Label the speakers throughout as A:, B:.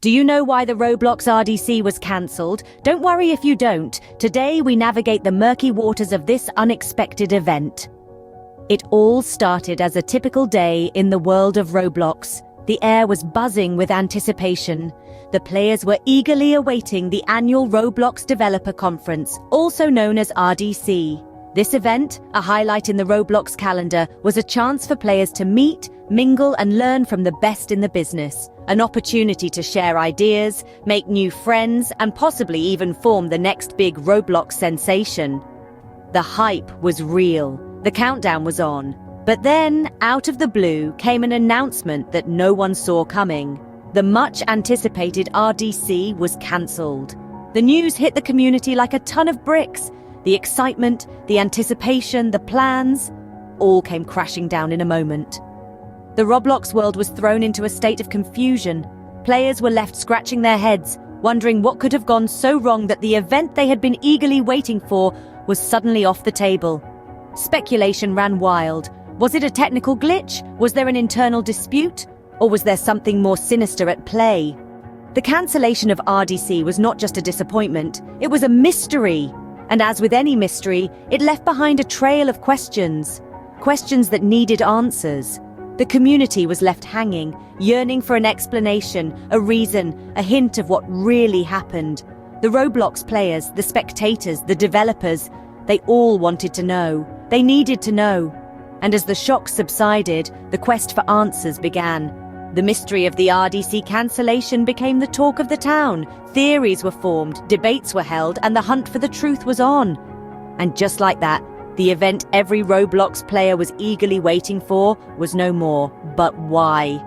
A: Do you know why the Roblox RDC was cancelled? Don't worry if you don't. Today we navigate the murky waters of this unexpected event. It all started as a typical day in the world of Roblox. The air was buzzing with anticipation. The players were eagerly awaiting the annual Roblox Developer Conference, also known as RDC. This event, a highlight in the Roblox calendar, was a chance for players to meet, mingle and learn from the best in the business. An opportunity to share ideas, make new friends, and possibly even form the next big Roblox sensation. The hype was real. The countdown was on. But then, out of the blue, came an announcement that no one saw coming. The much-anticipated RDC was cancelled. The news hit the community like a ton of bricks. The excitement, the anticipation, the plans, all came crashing down in a moment. The Roblox world was thrown into a state of confusion. Players were left scratching their heads, wondering what could have gone so wrong that the event they had been eagerly waiting for was suddenly off the table. Speculation ran wild. Was it a technical glitch? Was there an internal dispute? Or was there something more sinister at play? The cancellation of RDC was not just a disappointment, it was a mystery. And as with any mystery, it left behind a trail of questions. Questions that needed answers. The community was left hanging, yearning for an explanation, a reason, a hint of what really happened. The Roblox players, the spectators, the developers, they all wanted to know. They needed to know. And as the shock subsided, the quest for answers began. The mystery of the RDC cancellation became the talk of the town. Theories were formed, debates were held, and the hunt for the truth was on. And just like that, the event every Roblox player was eagerly waiting for was no more. But why?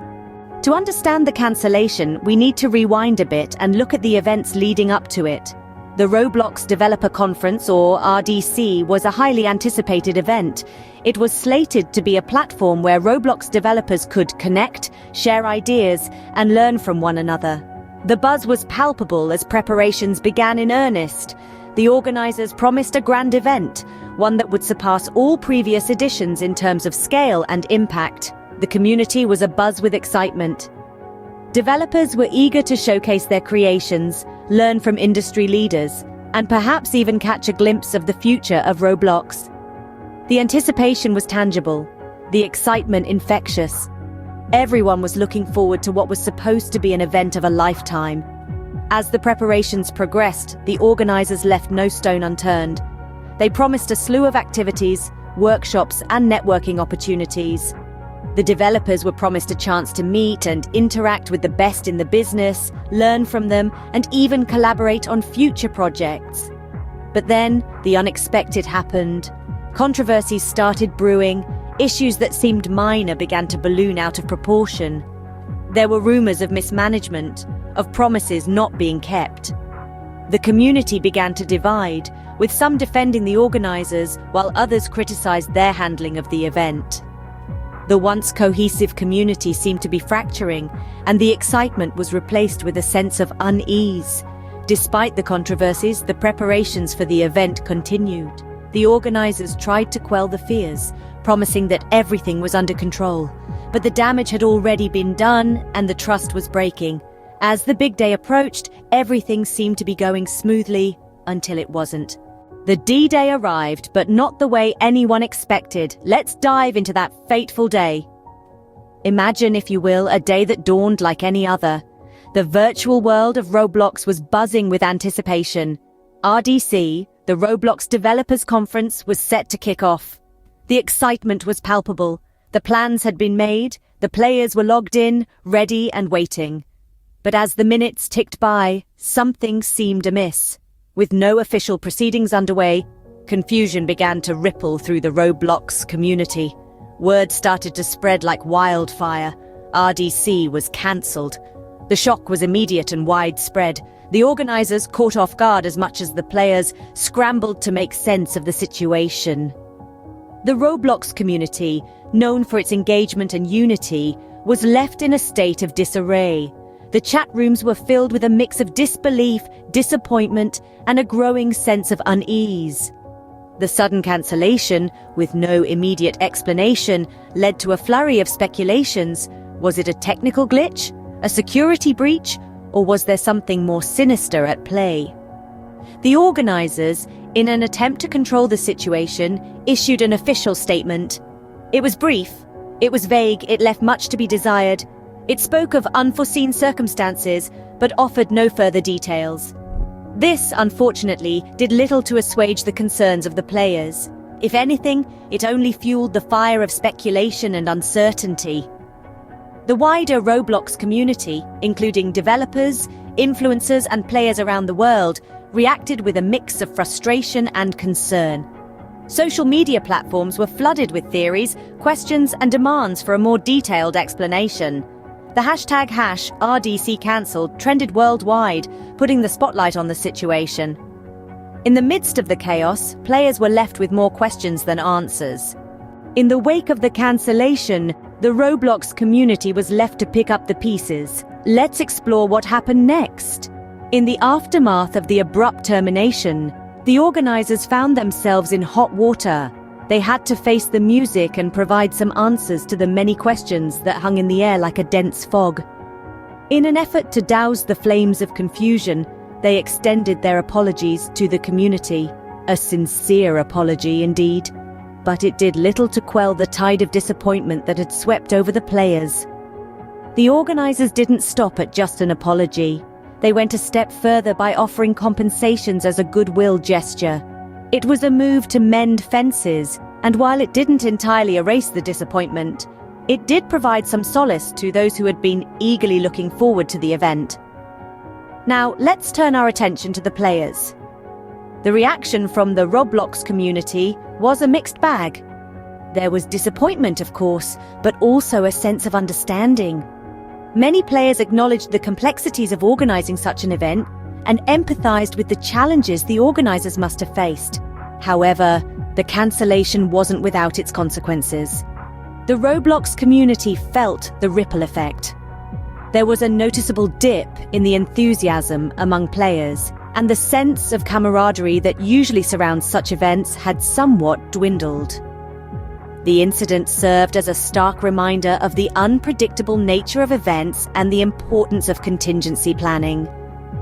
A: To understand the cancellation, we need to rewind a bit and look at the events leading up to it. The Roblox Developer Conference, or RDC, was a highly anticipated event. It was slated to be a platform where Roblox developers could connect, share ideas, and learn from one another. The buzz was palpable as preparations began in earnest. The organizers promised a grand event, one that would surpass all previous editions in terms of scale and impact. The community was abuzz with excitement. Developers were eager to showcase their creations, learn from industry leaders, and perhaps even catch a glimpse of the future of Roblox. The anticipation was tangible, the excitement infectious. Everyone was looking forward to what was supposed to be an event of a lifetime. As the preparations progressed, the organizers left no stone unturned. They promised a slew of activities, workshops, and networking opportunities. The developers were promised a chance to meet and interact with the best in the business, learn from them, and even collaborate on future projects. But then, the unexpected happened. Controversies started brewing. Issues that seemed minor began to balloon out of proportion. There were rumors of mismanagement, of promises not being kept. The community began to divide, with some defending the organizers while others criticized their handling of the event. The once cohesive community seemed to be fracturing, and the excitement was replaced with a sense of unease. Despite the controversies, the preparations for the event continued. The organizers tried to quell the fears, promising that everything was under control. But the damage had already been done, and the trust was breaking. As the big day approached, everything seemed to be going smoothly, until it wasn't. The D-Day arrived, but not the way anyone expected. Let's dive into that fateful day. Imagine, if you will, a day that dawned like any other. The virtual world of Roblox was buzzing with anticipation. RDC, the Roblox Developers Conference, was set to kick off. The excitement was palpable. The plans had been made, the players were logged in, ready and waiting. But as the minutes ticked by, something seemed amiss. With no official proceedings underway, confusion began to ripple through the Roblox community. Word started to spread like wildfire. RDC was cancelled. The shock was immediate and widespread. The organizers, caught off guard as much as the players, scrambled to make sense of the situation. The Roblox community, known for its engagement and unity, was left in a state of disarray. The chat rooms were filled with a mix of disbelief, disappointment, and a growing sense of unease. The sudden cancellation, with no immediate explanation, led to a flurry of speculations. Was it a technical glitch, a security breach, or was there something more sinister at play? The organizers, in an attempt to control the situation, issued an official statement. It was brief, it was vague, it left much to be desired. It spoke of unforeseen circumstances, but offered no further details. This, unfortunately, did little to assuage the concerns of the players. If anything, it only fueled the fire of speculation and uncertainty. The wider Roblox community, including developers, influencers, and players around the world, reacted with a mix of frustration and concern. Social media platforms were flooded with theories, questions, and demands for a more detailed explanation. The hashtag #RDC canceled trended worldwide, putting the spotlight on the situation. In the midst of the chaos, players were left with more questions than answers. In the wake of the cancellation, the Roblox community was left to pick up the pieces. Let's explore what happened next. In the aftermath of the abrupt termination, the organizers found themselves in hot water. They had to face the music and provide some answers to the many questions that hung in the air like a dense fog. In an effort to douse the flames of confusion, they extended their apologies to the community. A sincere apology indeed. But it did little to quell the tide of disappointment that had swept over the players. The organizers didn't stop at just an apology. They went a step further by offering compensations as a goodwill gesture. It was a move to mend fences, and while it didn't entirely erase the disappointment, it did provide some solace to those who had been eagerly looking forward to the event. Now, let's turn our attention to the players. The reaction from the Roblox community was a mixed bag. There was disappointment, of course, but also a sense of understanding. Many players acknowledged the complexities of organizing such an event and empathized with the challenges the organizers must have faced. However, the cancellation wasn't without its consequences. The Roblox community felt the ripple effect. There was a noticeable dip in the enthusiasm among players, and the sense of camaraderie that usually surrounds such events had somewhat dwindled. The incident served as a stark reminder of the unpredictable nature of events and the importance of contingency planning.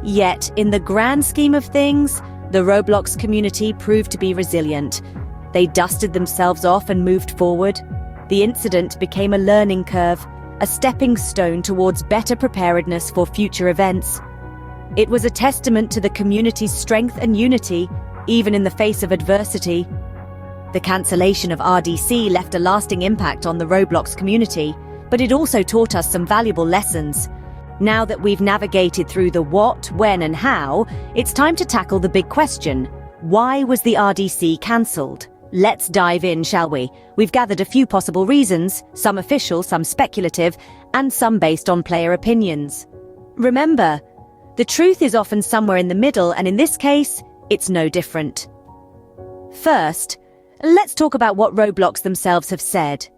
A: Yet, in the grand scheme of things, the Roblox community proved to be resilient. They dusted themselves off and moved forward. The incident became a learning curve, a stepping stone towards better preparedness for future events. It was a testament to the community's strength and unity, even in the face of adversity. The cancellation of RDC left a lasting impact on the Roblox community, but it also taught us some valuable lessons. Now that we've navigated through the what, when, and how, it's time to tackle the big question. Why was the RDC cancelled? Let's dive in, shall we? We've gathered a few possible reasons, some official, some speculative, and some based on player opinions. Remember, the truth is often somewhere in the middle, and in this case, it's no different. First, let's talk about what Roblox themselves have said.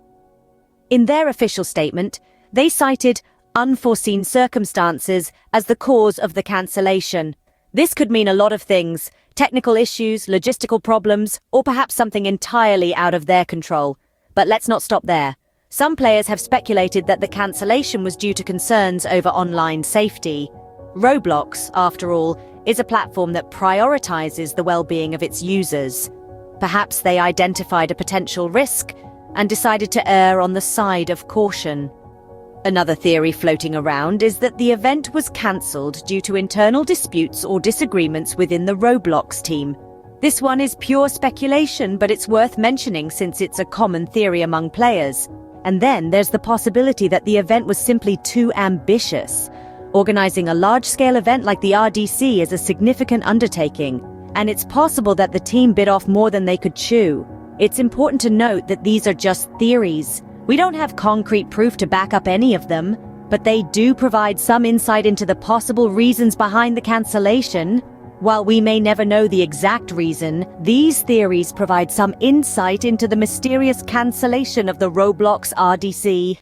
A: In their official statement, they cited unforeseen circumstances as the cause of the cancellation. This could mean a lot of things: technical issues, logistical problems, or perhaps something entirely out of their control. But let's not stop there. Some players have speculated that the cancellation was due to concerns over online safety. Roblox, after all, is a platform that prioritizes the well-being of its users. Perhaps they identified a potential risk and decided to err on the side of caution. Another theory floating around is that the event was cancelled due to internal disputes or disagreements within the Roblox team. This one is pure speculation, but it's worth mentioning since it's a common theory among players. And then there's the possibility that the event was simply too ambitious. Organizing a large-scale event like the RDC is a significant undertaking, and it's possible that the team bit off more than they could chew. It's important to note that these are just theories. We don't have concrete proof to back up any of them, but they do provide some insight into the possible reasons behind the cancellation. While we may never know the exact reason, these theories provide some insight into the mysterious cancellation of the Roblox RDC.